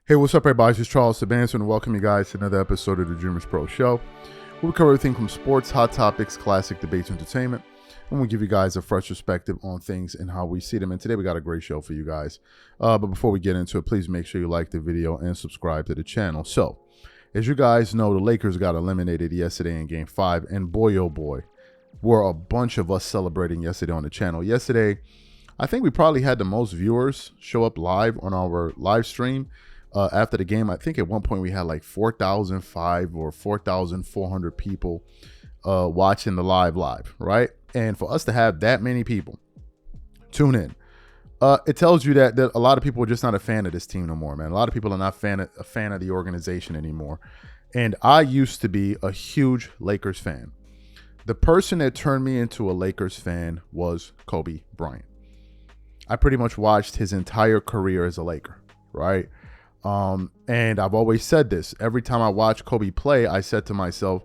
Hey, what's up, everybody? This is Charles Sabanson, and welcome you guys to another episode of the DREAMERSPRO show. We cover everything from sports, hot topics, classic debates, entertainment, and we give you guys a fresh perspective on things and how we see them. And today we got a great show for you guys. But before we get into it, please make sure you like the video and subscribe to the channel. So, as you guys know, the Lakers got eliminated yesterday in Game 5, and boy, oh boy, were a bunch of us celebrating yesterday on the channel. Yesterday, I think we probably had the most viewers show up live on our live stream. After the game, I think at one point we had like 4,005 or 4,400 people watching the live, right? And for us to have that many people tune in, it tells you that a lot of people are just not a fan of this team no more, man. A lot of people are not a fan of the organization anymore. And I used to be a huge Lakers fan. The person that turned me into a Lakers fan was Kobe Bryant. I pretty much watched his entire career as a Laker, right? And I've always said this. Every time I watch Kobe play, I said to myself,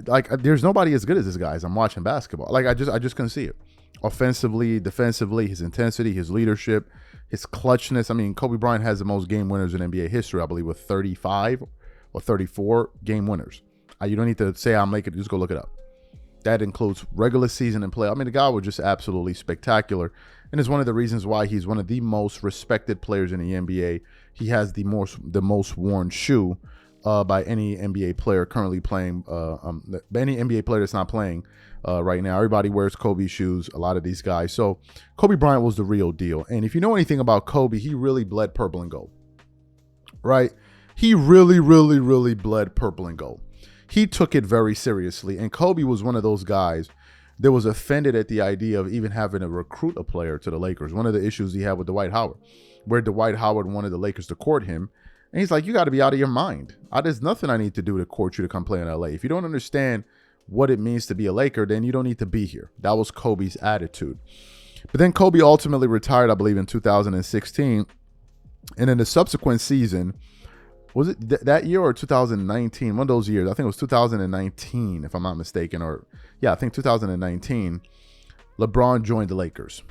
like, there's nobody as good as this guy as I'm watching basketball. Like, I just couldn't see it. Offensively, defensively, his intensity, his leadership, his clutchness. I mean, Kobe Bryant has the most game winners in NBA history, I believe, with 35 or 34 game winners. You don't need to say I'm making it. Just go look it up. That includes regular season and play. I mean, the guy was just absolutely spectacular. And it's one of the reasons why he's one of the most respected players in the NBA. He has the most worn shoe by any NBA player currently playing. Any NBA player that's not playing right now. Everybody wears Kobe shoes, a lot of these guys. So Kobe Bryant was the real deal. And if you know anything about Kobe, he really bled purple and gold, right? He really, really, really bled purple and gold. He took it very seriously. And Kobe was one of those guys that was offended at the idea of even having to recruit a player to the Lakers. One of the issues he had with Dwight Howard, where Dwight Howard wanted the Lakers to court him. And he's like, you got to be out of your mind. There's nothing I need to do to court you to come play in LA. If you don't understand what it means to be a Laker, then you don't need to be here. That was Kobe's attitude. But then Kobe ultimately retired, I believe, in 2016. And in the subsequent season, was it that year or 2019? One of those years. I think it was 2019, if I'm not mistaken. Or, yeah, I think 2019, LeBron joined the Lakers.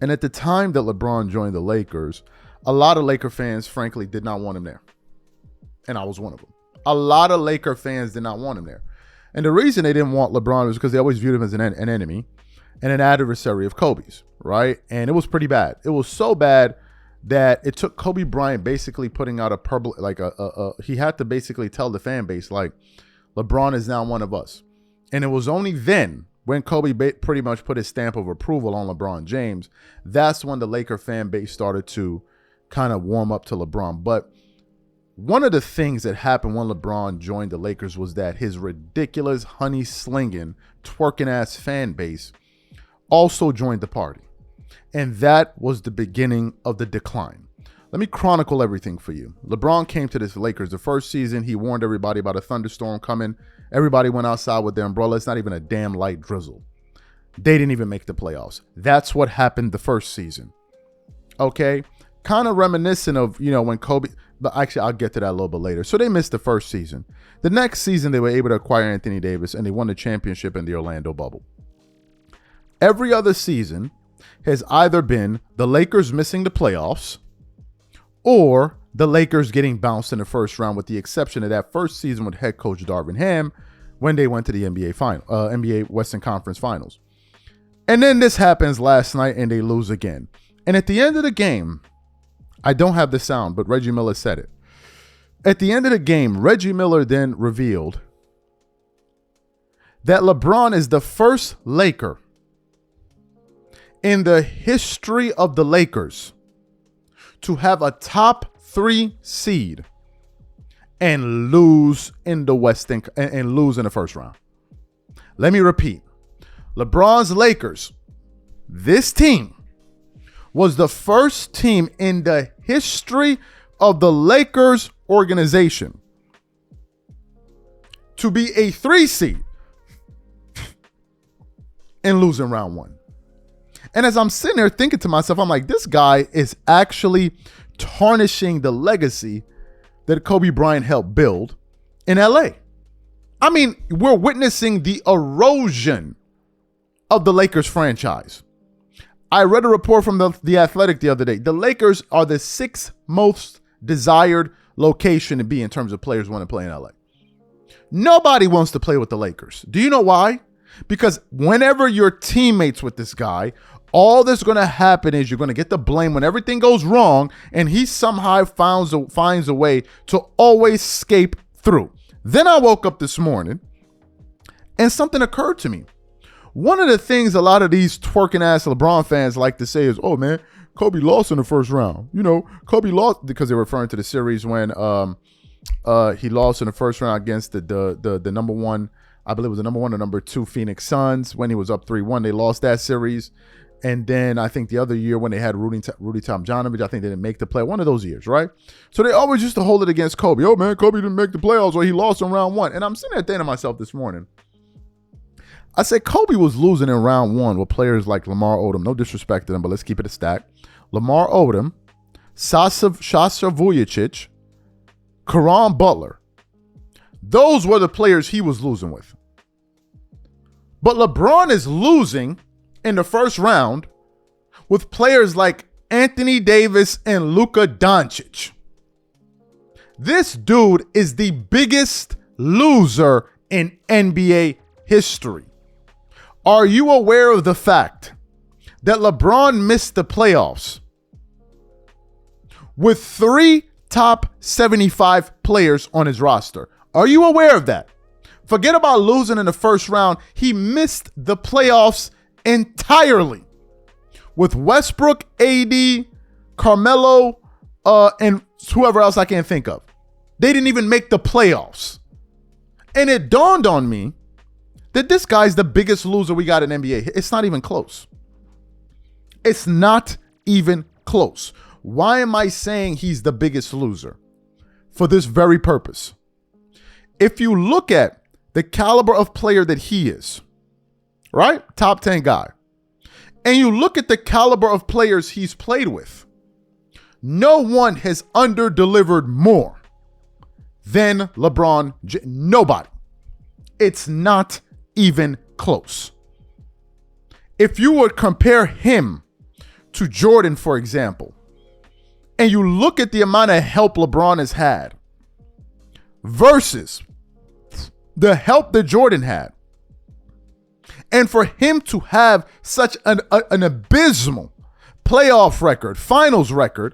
And at the time that LeBron joined the Lakers, a lot of Laker fans, frankly, did not want him there. And I was one of them. A lot of Laker fans did not want him there. And the reason they didn't want LeBron was because they always viewed him as an enemy and an adversary of Kobe's, right? And it was pretty bad. It was so bad that it took Kobe Bryant basically putting out a public, like he had to basically tell the fan base, like, LeBron is now one of us. And it was only then, when Kobe pretty much put his stamp of approval on LeBron James, that's when the Laker fan base started to kind of warm up to LeBron. But one of the things that happened when LeBron joined the Lakers was that his ridiculous honey-slinging, twerking-ass fan base also joined the party. And that was the beginning of the decline. Let me chronicle everything for you. LeBron came to this Lakers the first season. He warned everybody about a thunderstorm coming. Everybody went outside with their umbrella. It's not even a damn light drizzle. They didn't even make the playoffs. That's what happened the first season. Okay? Kind of reminiscent of, when Kobe, but actually I'll get to that a little bit later. So they missed the first season. The next season, they were able to acquire Anthony Davis, and they won the championship in the Orlando bubble. Every other season has either been the Lakers missing the playoffs or the Lakers getting bounced in the first round, with the exception of that first season with head coach Darvin Ham when they went to the NBA Western Conference Finals. And then this happens last night and they lose again. And at the end of the game, I don't have the sound, but Reggie Miller said it. At the end of the game, Reggie Miller then revealed that LeBron is the first Laker in the history of the Lakers to have a top 3 seed and lose in the and lose in the first round. Let me repeat. LeBron's Lakers, this team, was the first team in the history of the Lakers organization to be a 3 seed and lose in round 1. And as I'm sitting there thinking to myself, I'm like, this guy is actually tarnishing the legacy that Kobe Bryant helped build in LA. I mean, we're witnessing the erosion of the Lakers franchise. I read a report from the Athletic the other day. The Lakers are the 6th most desired location to be in terms of players want to play in LA. Nobody wants to play with the Lakers. Do you know why? Because whenever you're teammates with this guy, all that's going to happen is you're going to get the blame when everything goes wrong, and he somehow finds a way to always escape through. Then I woke up this morning, and something occurred to me. One of the things a lot of these twerking-ass LeBron fans like to say is, oh, man, Kobe lost in the first round. You know, Kobe lost because they're referring to the series when he lost in the first round against the number one, I believe it was the number 1 or number 2 Phoenix Suns when he was up 3-1. They lost that series. And then I think the other year when they had Rudy Tomjanovich, I think they didn't make the play. One of those years, right? So they always used to hold it against Kobe. Oh, man, Kobe didn't make the playoffs or he lost in round 1. And I'm sitting there thinking to myself this morning, I said Kobe was losing in round 1 with players like Lamar Odom. No disrespect to them, but let's keep it a stack. Lamar Odom, Sasha Vujacic, Caron Butler. Those were the players he was losing with. But LeBron is losing in the first round with players like Anthony Davis and Luka Doncic. This dude is the biggest loser in NBA history. Are you aware of the fact that LeBron missed the playoffs with 3 top 75 players on his roster? Are you aware of that? Forget about losing in the first round. He missed the playoffs entirely with Westbrook, AD, Carmelo, and whoever else I can't think of. They didn't even make the playoffs. And it dawned on me that this guy's the biggest loser we got in NBA. It's not even close. It's not even close. Why am I saying he's the biggest loser? For this very purpose. If you look at the caliber of player that he is, right? Top 10 guy. And you look at the caliber of players he's played with, no one has under-delivered more than LeBron. Nobody. It's not even close. If you would compare him to Jordan, for example, and you look at the amount of help LeBron has had versus the help that Jordan had, and for him to have such an abysmal playoff record, finals record,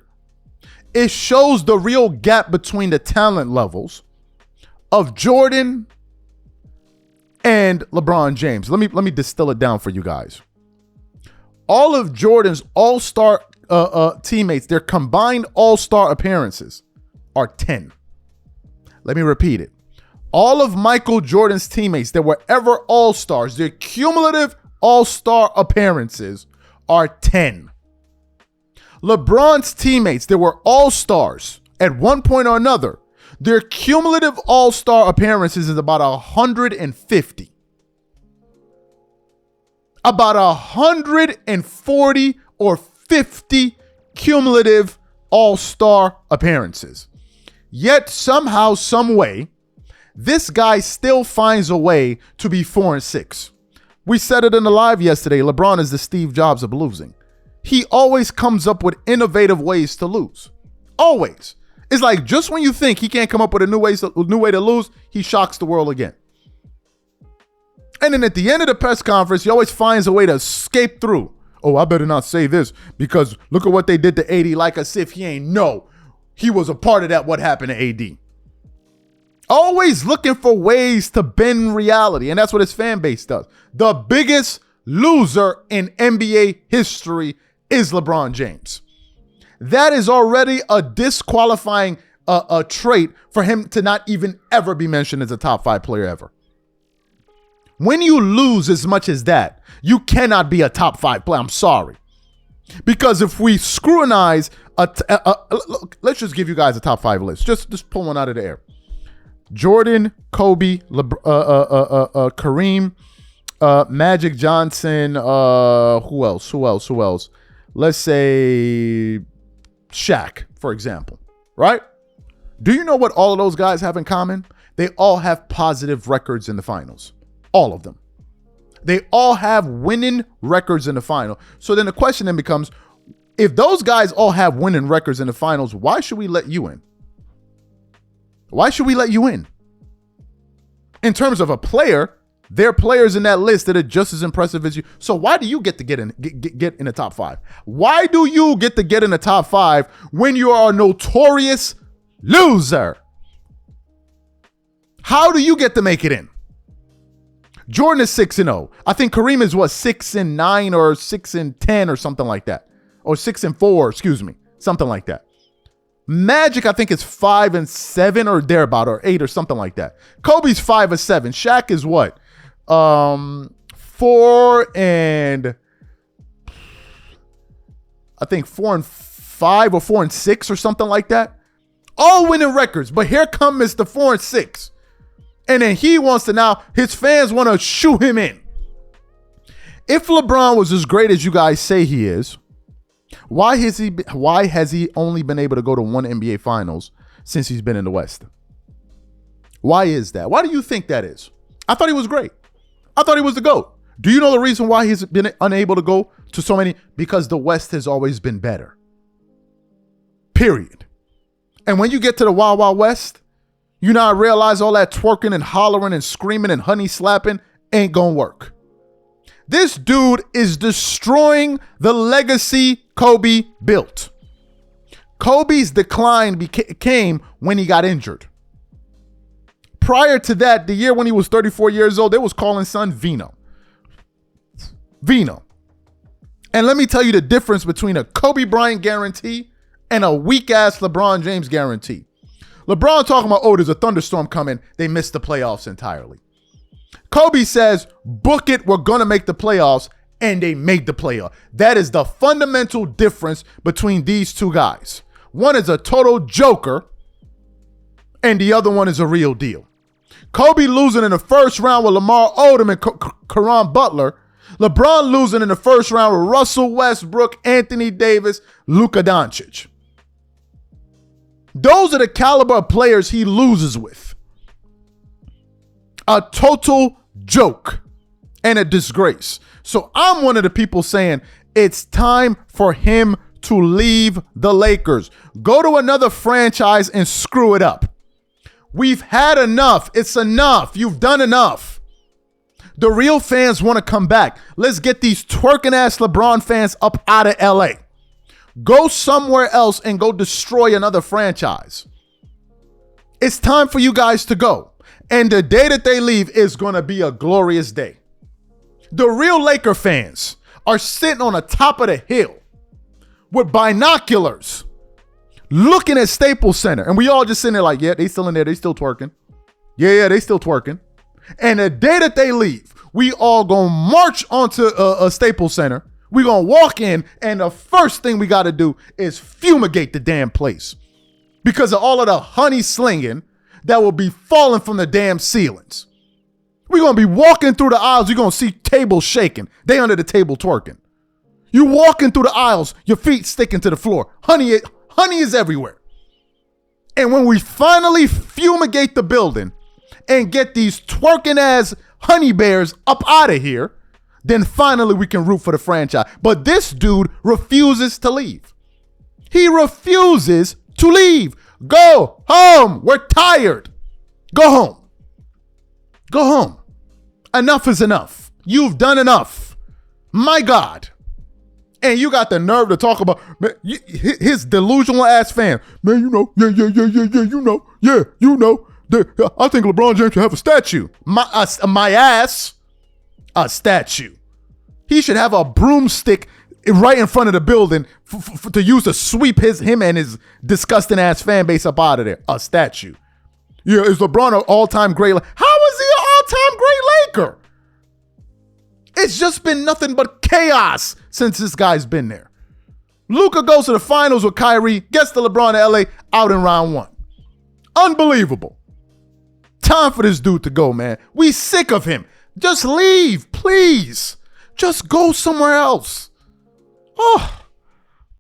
it shows the real gap between the talent levels of Jordan and LeBron James. Let me distill it down for you guys. All of Jordan's all-star teammates, their combined all-star appearances are 10. Let me repeat it. All of Michael Jordan's teammates that were ever all-stars, their cumulative all-star appearances are 10. LeBron's teammates that were all-stars at one point or another, their cumulative all-star appearances is about 150. About 140 or 50 cumulative all-star appearances. Yet somehow, some way, this guy still finds a way to be 4-6. We said it in the live yesterday. LeBron is the Steve Jobs of losing. He always comes up with innovative ways to lose. Always. It's like just when you think he can't come up with a new way to lose, he shocks the world again. And then at the end of the press conference, he always finds a way to escape through. Oh, I better not say this because look at what they did to AD, like as if he ain't know he was a part of that, what happened to AD. Always looking for ways to bend reality, and that's what his fan base does. The biggest loser in NBA history is LeBron James. That is already a disqualifying a trait for him to not even ever be mentioned as a top 5 player ever. When you lose as much as that, you cannot be a top 5 player. I'm sorry. Because if we scrutinize, look, let's just give you guys a top 5 list. Just pull one out of the air. Jordan, Kobe, Kareem, Magic Johnson, who else? Let's say Shaq, for example, right? Do you know what all of those guys have in common? They all have positive records in the finals. All of them. They all have winning records in the final. So then the question then becomes, if those guys all have winning records in the finals, why should we let you in? Why should we let you in? In terms of a player, there are players in that list that are just as impressive as you. So why do you get to get in the top 5? Why do you get to get in the top 5 when you are a notorious loser? How do you get to make it in? Jordan is 6-0. I think Kareem is 6-9 or 6-10 or something like that. Or 6-4, excuse me. Something like that. Magic, I think, is 5-7 or thereabout, or 8 or something like that. Kobe's 5-7. Shaq is what? 4 and I think 4-5 or 4-6 or something like that. All winning records, but here come Mr. 4-6. And then he wants to now, his fans want to shoo him in. If LeBron was as great as you guys say he is, why has he only been able to go to one NBA Finals since he's been in the West? Why is that? Why do you think that is? I thought he was great. I thought he was the GOAT. Do you know the reason why he's been unable to go to so many? Because the West has always been better. Period. And when you get to the Wild Wild West, you now realize all that twerking and hollering and screaming and honey slapping ain't gonna work. This dude is destroying the legacy Kobe built. Kobe's decline came when he got injured. Prior to that, the year when he was 34 years old, they was calling son Vino. Vino. And let me tell you the difference between a Kobe Bryant guarantee and a weak-ass LeBron James guarantee. LeBron talking about, oh, there's a thunderstorm coming. They missed the playoffs entirely. Kobe says, book it, we're going to make the playoffs, and they made the playoff. That is the fundamental difference between these two guys. One is a total joker, and the other one is a real deal. Kobe losing in the first round with Lamar Odom and Caron Butler. LeBron losing in the first round with Russell Westbrook, Anthony Davis, Luka Doncic. Those are the caliber of players he loses with. A total joke and a disgrace. So I'm one of the people saying it's time for him to leave the Lakers. Go to another franchise and screw it up. We've had enough. It's enough. You've done enough. The real fans want to come back. Let's get these twerking ass LeBron fans up out of LA. Go somewhere else and go destroy another franchise. It's time for you guys to go. And the day that they leave is going to be a glorious day. The real Laker fans are sitting on the top of the hill with binoculars looking at Staples Center. And we all just sitting there like, yeah, they still in there. They still twerking. Yeah, they still twerking. And the day that they leave, we all going to march onto a Staples Center. We're going to walk in, and the first thing we got to do is fumigate the damn place because of all of the honey slinging that will be falling from the damn ceilings. We're going to be walking through the aisles. You're going to see tables shaking. They under the table twerking. You walking through the aisles, your feet sticking to the floor. Honey is everywhere. And when we finally fumigate the building and get these twerking ass honey bears up out of here, then finally we can root for the franchise. But this dude refuses to leave. He refuses to leave. Go home. We're tired. Go home. Go home. Enough is enough. You've done enough. My God. And you got the nerve to talk about his delusional ass fan. Man, you know, you know. I think LeBron James should have a statue. My ass. A statue. He should have a broomstick right in front of the building to use to sweep him and his disgusting ass fan base up out of there. A statue. Yeah, is LeBron an all-time great? How is he an all-time great Laker? It's just been nothing but chaos since this guy's been there. Luka goes to the finals with Kyrie, gets to LeBron in LA, out in round 1. Unbelievable. Time for this dude to go, man. We sick of him. Just leave, please. Just go somewhere else. Oh.